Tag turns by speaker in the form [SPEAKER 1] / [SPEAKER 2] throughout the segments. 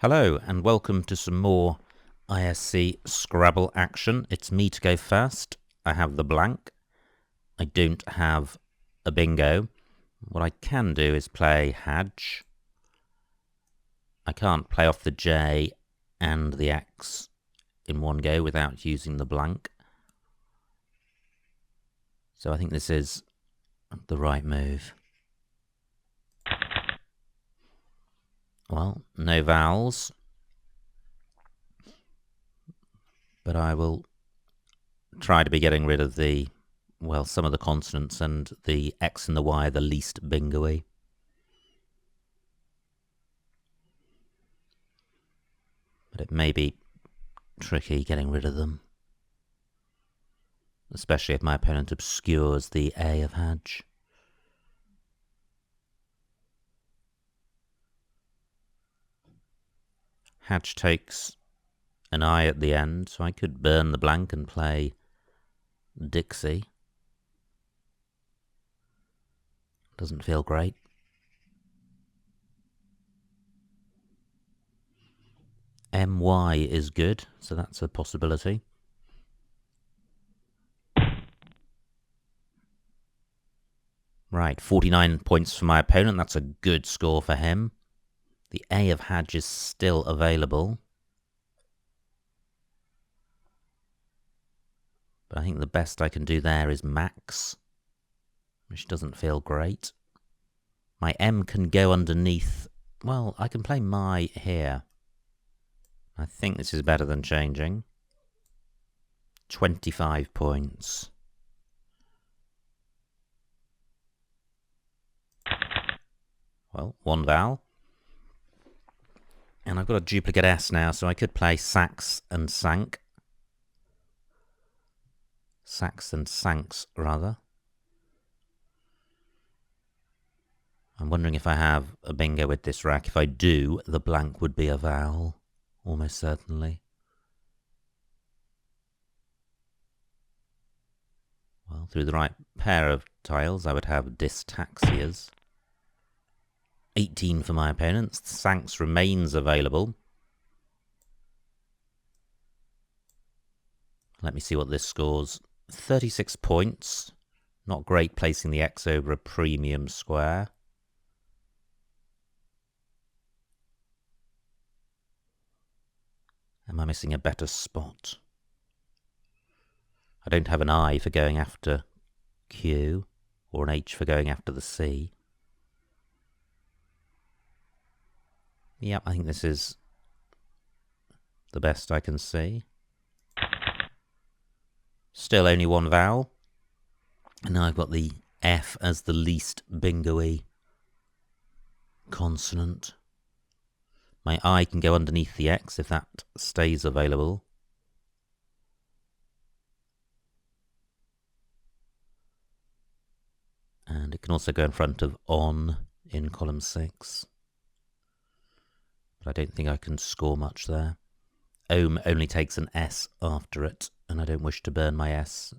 [SPEAKER 1] Hello and welcome to some more ISC Scrabble action. It's me to go first. I have the blank. I don't have a bingo. What I can do is play Hadge. I can't play off the J and the X in one go without using the blank. So I think this is the right move. Well, no vowels, but I will try to be getting rid of the, well, some of the consonants, and the X and the Y are the least bingo-y. But it may be tricky getting rid of them, especially if my opponent obscures the A of Hadge. Hadge takes an I at the end, so I could burn the blank and play Dixie. Doesn't feel great. MY is good, so that's a possibility. Right, 49 points for my opponent. That's a good score for him. The A of Hadge is still available. But I think the best I can do there is Max, which doesn't feel great. My M can go underneath. Well, I can play my here. I think this is better than changing. 25 points. Well, one vowel. And I've got a duplicate S now, so I could play Sax and Sank. Sax and Sanks, rather. I'm wondering if I have a bingo with this rack. If I do, the blank would be a vowel, almost certainly. Well, through the right pair of tiles, I would have dystaxias. 18 for my opponents. Sanks remains available. Let me see what this scores. 36 points. Not great placing the X over a premium square. Am I missing a better spot? I don't have an I for going after Q, or an H for going after the C. Yep, I think this is the best I can see. Still only one vowel. And now I've got the F as the least bingo-y consonant. My I can go underneath the X if that stays available. And it can also go in front of on in column 6. But I don't think I can score much there. Ohm only takes an S after it, and I don't wish to burn my S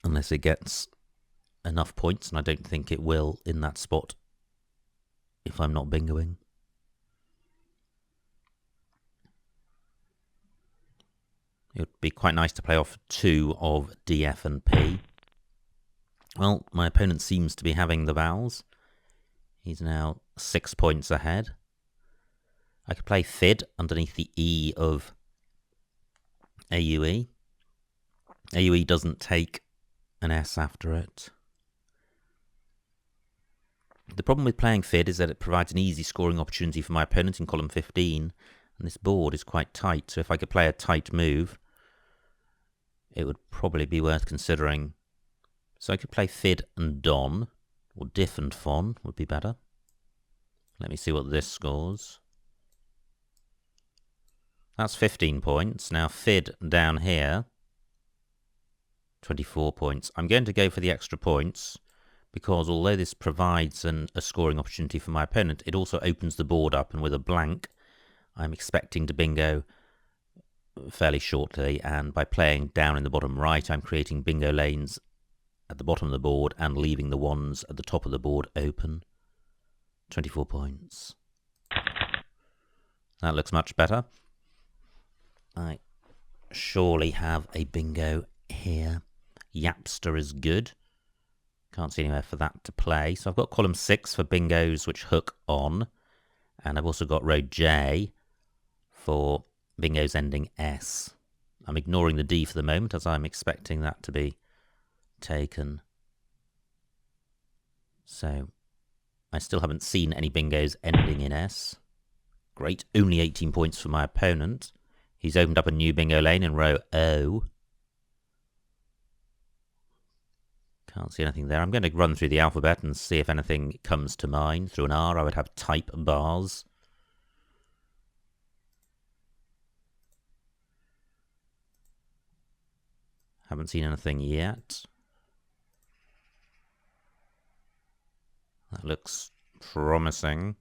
[SPEAKER 1] unless it gets enough points, and I don't think it will in that spot if I'm not bingoing. It would be quite nice to play off 2 of D, F and P. Well, my opponent seems to be having the vowels. He's now 6 points ahead. I could play Fid underneath the E of AUE. AUE doesn't take an S after it. The problem with playing Fid is that it provides an easy scoring opportunity for my opponent in column 15, and this board is quite tight, so if I could play a tight move, it would probably be worth considering. So I could play Fid and Don, or Diff and Fon would be better. Let me see what this scores. That's 15 points. Now Fid down here, 24 points. I'm going to go for the extra points, because although this provides a scoring opportunity for my opponent, it also opens the board up, and with a blank, I'm expecting to bingo fairly shortly, and by playing down in the bottom right, I'm creating bingo lanes at the bottom of the board and leaving the ones at the top of the board open. 24 points. That looks much better. I surely have a bingo here. Yapster is good. Can't see anywhere for that to play. So I've got column 6 for bingos which hook on. And I've also got row J for bingos ending S. I'm ignoring the D for the moment as I'm expecting that to be taken. So I still haven't seen any bingos ending in S. Great, only 18 points for my opponent. He's opened up a new bingo lane in row O. Can't see anything there. I'm going to run through the alphabet and see if anything comes to mind. Through an R, I would have type bars. Haven't seen anything yet. That looks promising.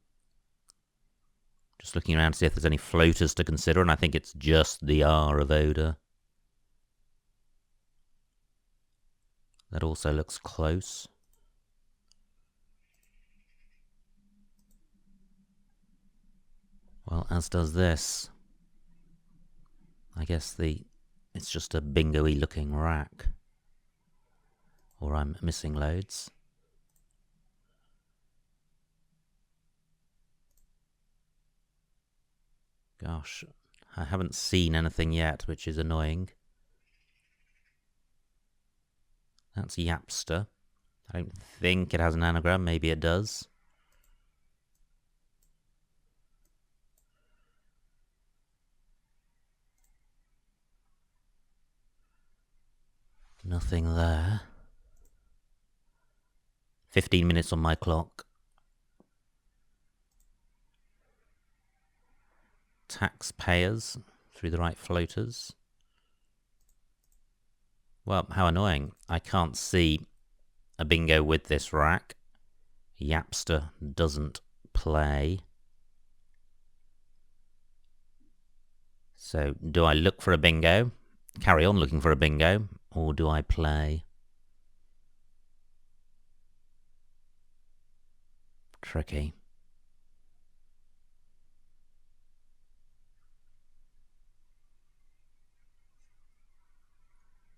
[SPEAKER 1] Just looking around to see if there's any floaters to consider, and I think it's just the R of Oda. That also looks close. Well, as does this. I guess it's just a bingo-y looking rack. Or I'm missing loads. Gosh, I haven't seen anything yet, which is annoying. That's Yapster. I don't think it has an anagram. Maybe it does. Nothing there. 15 minutes on my clock. Taxpayers through the right floaters. Well, how annoying. I can't see a bingo with this rack. Yapster doesn't play. So, do I look for a bingo? Carry on looking for a bingo? Or do I play? Tricky.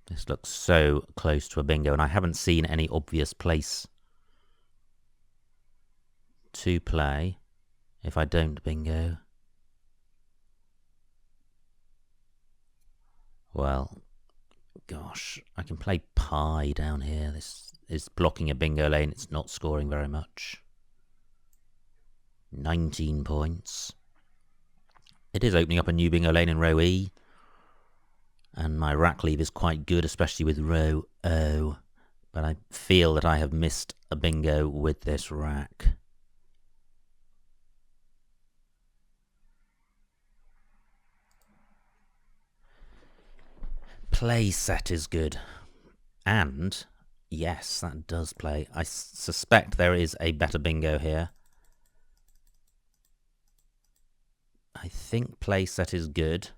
[SPEAKER 1] This looks so close to a bingo, and I haven't seen any obvious place to play if I don't bingo. Well, gosh, I can play pi down here. This is blocking a bingo lane. It's not scoring very much. 19 points. It is opening up a new bingo lane in row E. And my rack leave is quite good, especially with row O. But I feel that I have missed a bingo with this rack. Play set is good. And, yes, that does play. I suspect there is a better bingo here. I think play set is good.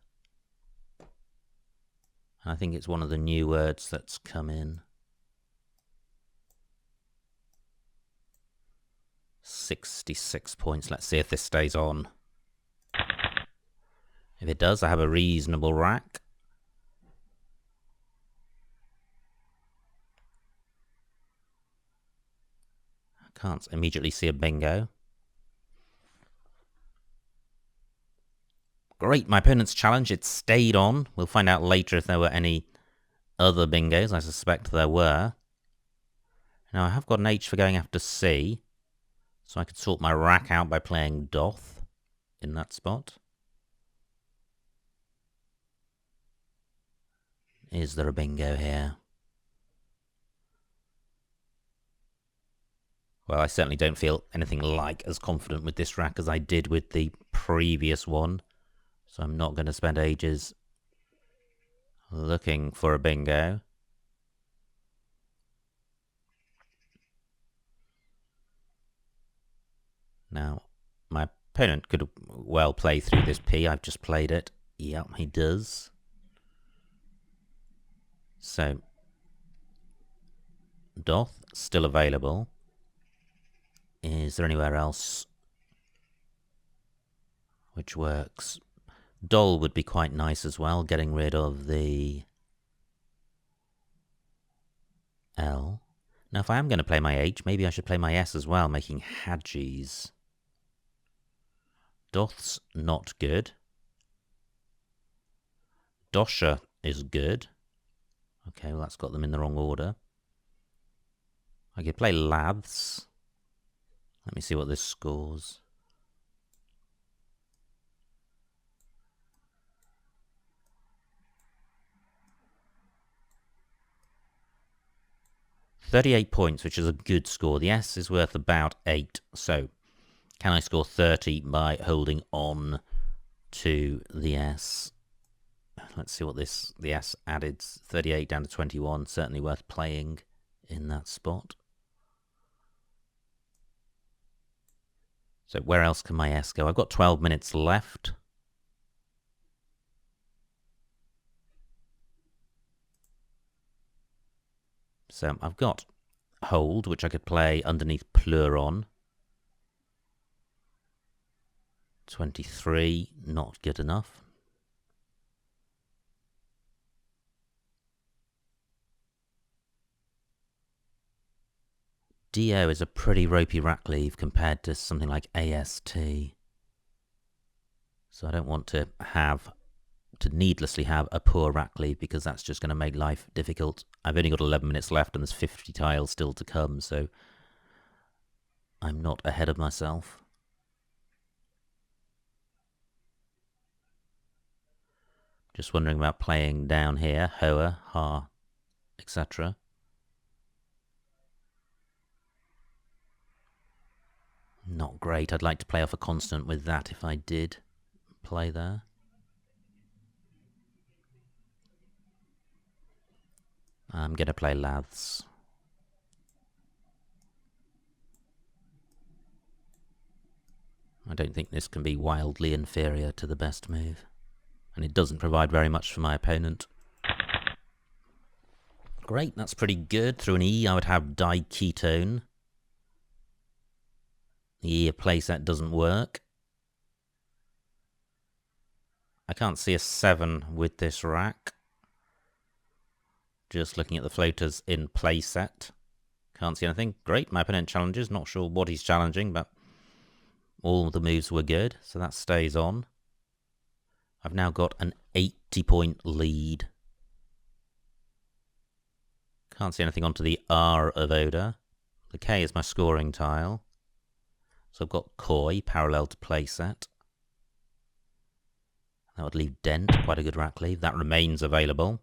[SPEAKER 1] I think it's one of the new words that's come in. 66 points. Let's see if this stays on. If it does, I have a reasonable rack. I can't immediately see a bingo. Great, my opponent's challenge, it stayed on. We'll find out later if there were any other bingos. I suspect there were. Now, I have got an H for going after C, so I could sort my rack out by playing Doth in that spot. Is there a bingo here? Well, I certainly don't feel anything like as confident with this rack as I did with the previous one. So I'm not going to spend ages looking for a bingo. Now, my opponent could well play through this P. I've just played it. Yep, he does. So, Doth, still available. Is there anywhere else which works. Doll would be quite nice as well, getting rid of the L. Now, if I am going to play my H, maybe I should play my S as well, making Hadgies. Doth's not good. Dosha is good. Okay, well, that's got them in the wrong order. I could play Laths. Let me see what this scores. £38 points, which is a good score. The S is worth about 8. So, can I score 30 by holding on to the S? Let's see what the S added. 38 down to 21. Certainly worth playing in that spot. So where else can my S go? I've got 12 minutes left. So I've got hold, which I could play underneath pleuron. 23, not good enough. DO is a pretty ropey rack leave compared to something like AST. So I don't want to needlessly have a poor rack leave, because that's just going to make life difficult. I've only got 11 minutes left and there's 50 tiles still to come, so I'm not ahead of myself. Just wondering about playing down here, Hoa, Ha, etc. Not great. I'd like to play off a consonant with that if I did play there. I'm going to play Laths. I don't think this can be wildly inferior to the best move. And it doesn't provide very much for my opponent. Great, that's pretty good. Through an E, I would have diketone. The E playset doesn't work. I can't see a 7 with this rack. Just looking at the floaters in playset. Can't see anything. Great, my opponent challenges. Not sure what he's challenging, but all the moves were good, so that stays on. I've now got an 80-point lead. Can't see anything onto the R of Oda. The K is my scoring tile. So I've got Koi, parallel to playset. That would leave Dent, quite a good rack leave. That remains available.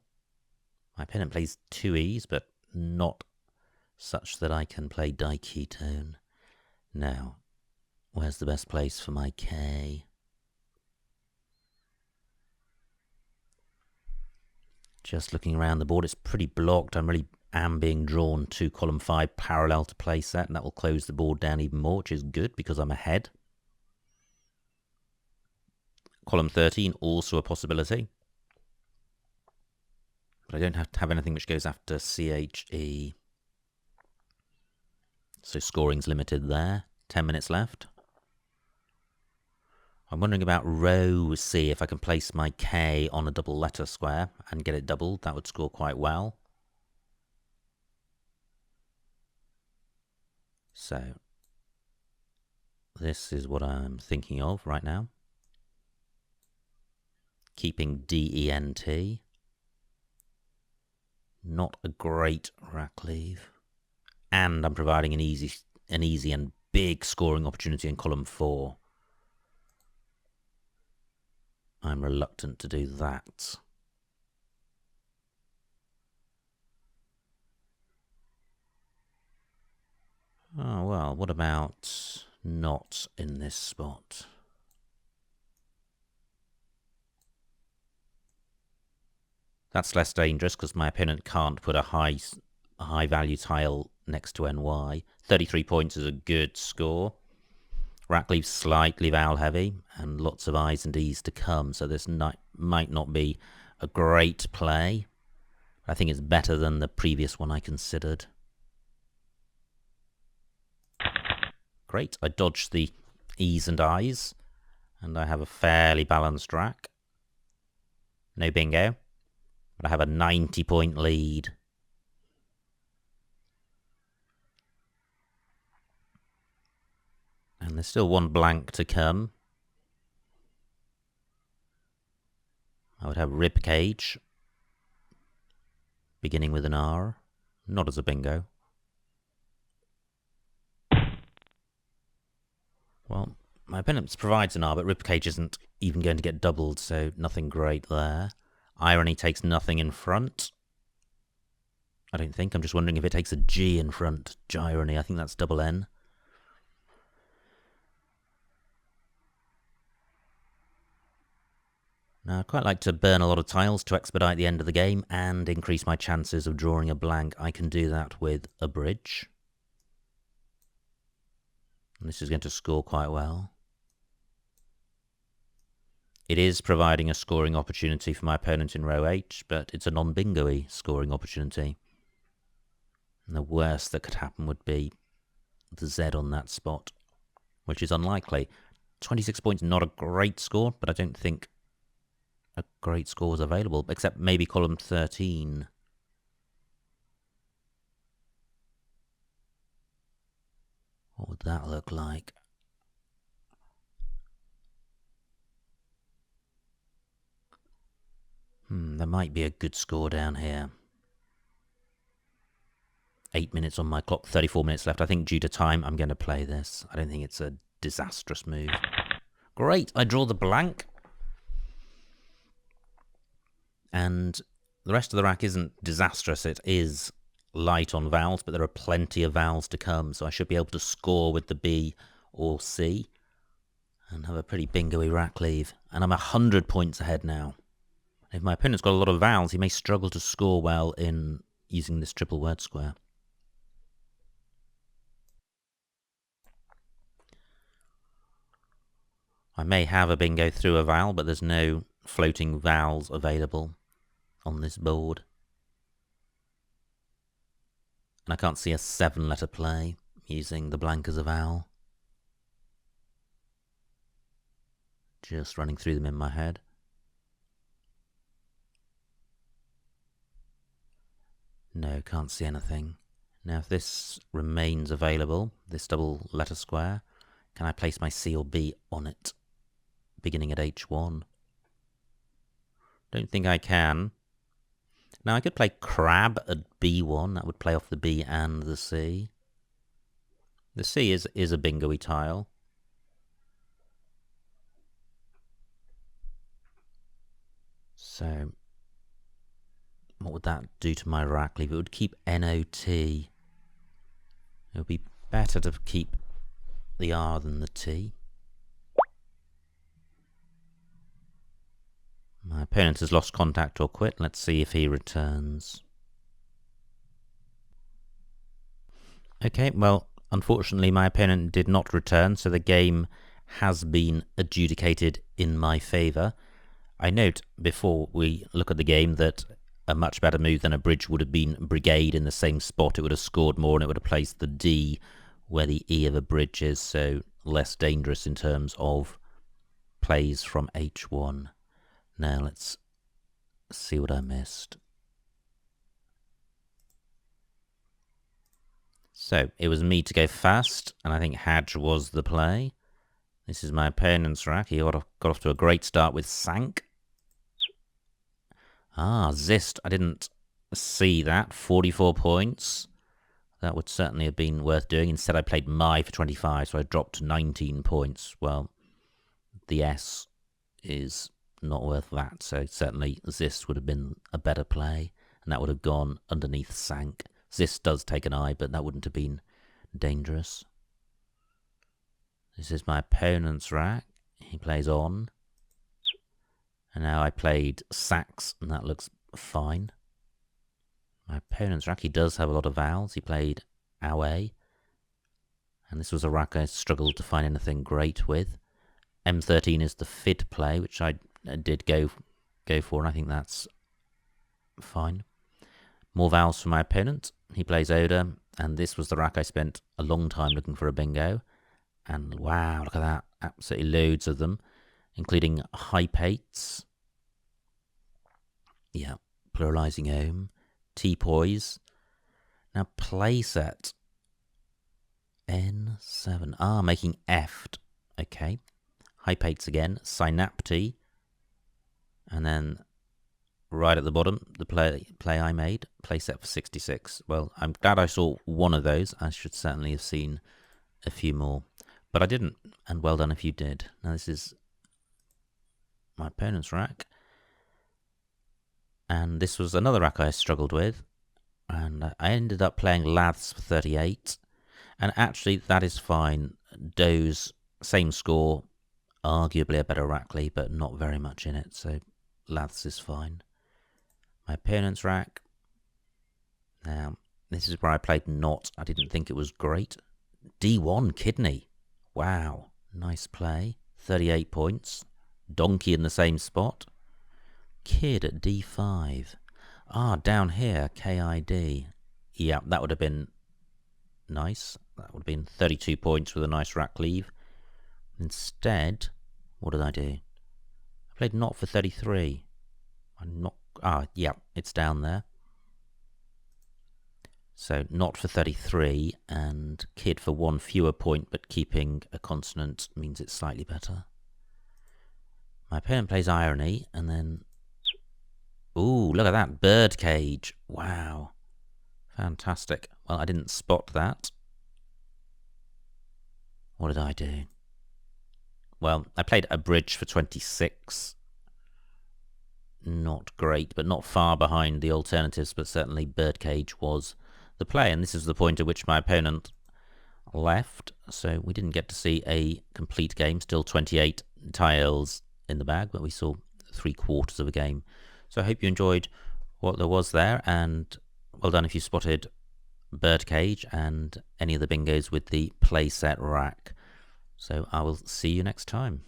[SPEAKER 1] My opponent plays 2 E's, but not such that I can play diketone. Now, where's the best place for my K? Just looking around the board, it's pretty blocked. I really am being drawn to column 5 parallel to playset, and that will close the board down even more, which is good because I'm ahead. Column 13, also a possibility. But I don't have to have anything which goes after CHE. So scoring's limited there. 10 minutes left. I'm wondering about row C, if I can place my K on a double letter square and get it doubled. That would score quite well. So this is what I'm thinking of right now. Keeping DENT. Not a great rack leave. And I'm providing an easy and big scoring opportunity in column 4. I'm reluctant to do that. Oh, well, what about not in this spot? That's less dangerous because my opponent can't put a high value tile next to NY. 33 points is a good score. Rack leaves slightly vowel heavy and lots of I's and D's to come, so this might not be a great play. I think it's better than the previous one I considered. Great, I dodged the E's and I's, And I have a fairly balanced rack. No bingo. But I have a 90-point lead. And there's still one blank to come. I would have ribcage, beginning with an R, not as a bingo. Well, my opponent provides an R, but ribcage isn't even going to get doubled, so nothing great there. Irony takes nothing in front. I don't think. I'm just wondering if it takes a G in front. Gyrony, I think that's double N. Now, I'd quite like to burn a lot of tiles to expedite the end of the game and increase my chances of drawing a blank. I can do that with a bridge. And this is going to score quite well. It is providing a scoring opportunity for my opponent in row H, but it's a non-bingo-y scoring opportunity. And the worst that could happen would be the Z on that spot, which is unlikely. 26 points, not a great score, but I don't think a great score is available, except maybe column 13. What would that look like? There might be a good score down here. 8 minutes on my clock, 34 minutes left. I think due to time, I'm going to play this. I don't think it's a disastrous move. Great, I draw the blank. And the rest of the rack isn't disastrous. It is light on vowels, but there are plenty of vowels to come, so I should be able to score with the B or C and have a pretty bingo-y rack leave. And I'm 100 points ahead now. If my opponent's got a lot of vowels, he may struggle to score well in using this triple word square. I may have a bingo through a vowel, but there's no floating vowels available on this board. And I can't see a 7-letter play using the blank as a vowel. Just running through them in my head. No, can't see anything. Now, if this remains available, this double letter square, can I place my C or B on it, beginning at H1? Don't think I can. Now, I could play crab at B1. That would play off the B and the C. The C is a bingo-y tile. So, what would that do to my rack leave? It would keep NOT. It would be better to keep the R than the T. My opponent has lost contact or quit. Let's see if he returns. Okay, well, unfortunately my opponent did not return, so the game has been adjudicated in my favour. I note, before we look at the game, that a much better move than a bridge would have been brigade in the same spot. It would have scored more and it would have placed the D where the E of a bridge is, so less dangerous in terms of plays from H1. Now let's see what I missed. So it was me to go fast, and I think Hadge was the play. This is my opponent's rack. He got off to a great start with Sank. Ah, Zist. I didn't see that. 44 points. That would certainly have been worth doing. Instead, I played Mai for 25, so I dropped to 19 points. Well, the S is not worth that, so certainly Zist would have been a better play, and that would have gone underneath Sank. Zist does take an eye, but that wouldn't have been dangerous. This is my opponent's rack. He plays on. And now I played Sax, and that looks fine. My opponent's rack, he does have a lot of vowels. He played Awe. And this was a rack I struggled to find anything great with. M13 is the FID play, which I did go for, and I think that's fine. More vowels for my opponent. He plays Oda, and this was the rack I spent a long time looking for a bingo. And wow, look at that. Absolutely loads of them. including hypates. Yeah, pluralizing ohm, T-poise. Now playset. N7. Ah, making F'd. Okay. Hypates again. Synapty. And then right at the bottom, the play I made. Playset for 66. Well, I'm glad I saw one of those. I should certainly have seen a few more. But I didn't. And well done if you did. Now this is my opponent's rack. And this was another rack I struggled with. And I ended up playing Laths for 38. And actually, that is fine. Doe's same score, arguably a better rack lead, but not very much in it. So Laths is fine. My opponent's rack. Now, this is where I played not. I didn't think it was great. D1 kidney. Wow. Nice play. 38 points. Donkey in the same spot. Kid at D5. Ah, down here, KID. Yeah, that would have been nice. That would have been 32 points with a nice rack leave. Instead, what did I do? I played not for 33. I'm not. Ah, yeah, it's down there. So not for 33 and kid for one fewer point, but keeping a consonant means it's slightly better. My opponent plays irony and then. Ooh, look at that birdcage. Wow. Fantastic. Well, I didn't spot that. What did I do? Well, I played a bridge for 26. Not great, but not far behind the alternatives, but certainly birdcage was the play, and this is the point at which my opponent left, so we didn't get to see a complete game. Still 28 tiles in the bag, but we saw 3/4 of a game. So I hope you enjoyed what there was there, and well done if you spotted birdcage and any of the bingos with the playset rack. So I will see you next time.